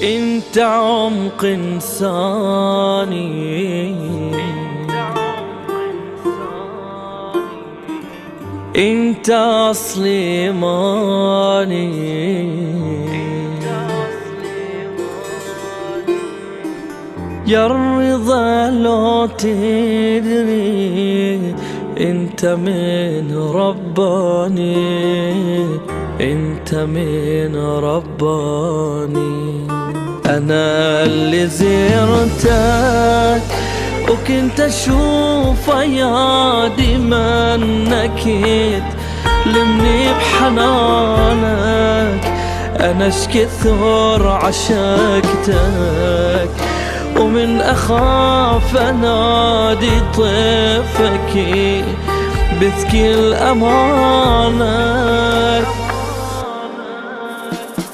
انت عمق انساني، انت اصل ايماني، يا الرضا لو تدري انت من رباني، انت من رباني. انا اللي زرتك وكنت اشوف ايادي منك تلمني بحنانك. انا كثر عشقتك ومن اخاف انادي طيفك بذكي الامانك.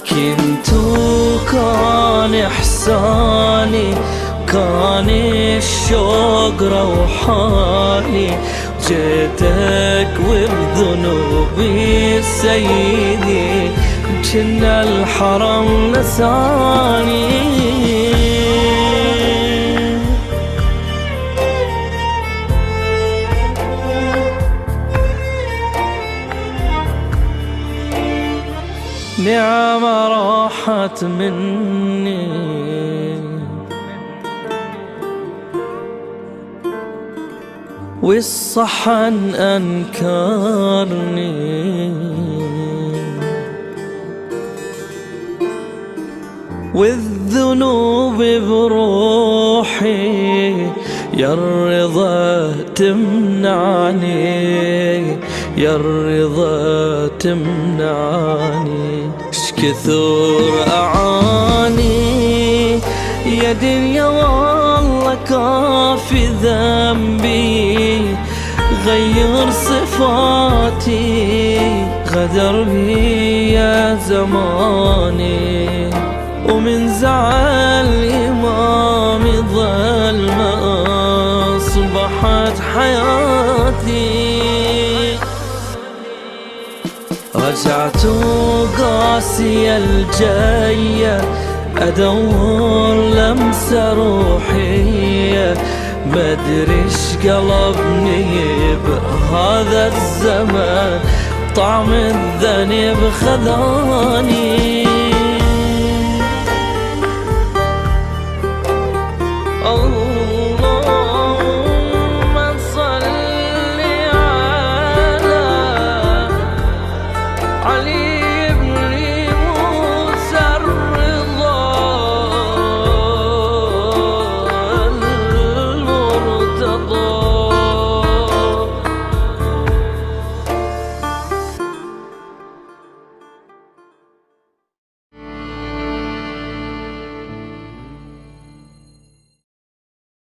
كنت كان احساني، كان الشوق روحاني، جيتك وبذنوبي سيدي جنا الحرم نساني. نعمة راحت مني والصحن أنكرني، والذنوب بروحي يا الرضا تمنعني، يا الرضا تمنعني. شكثر أعاني يا دنيا والله كافي ذنبي، غير صفاتي غدر بي يا زماني. ومن زعل إمامي ظلمة أصبحت حياتي. رجعت قاسية الجاية أدور لمسة روحية، مدريش قلبني بهذا الزمان طعم الذنب خذاني. اللهم صل على علي بن موسى الرضا المرتضى.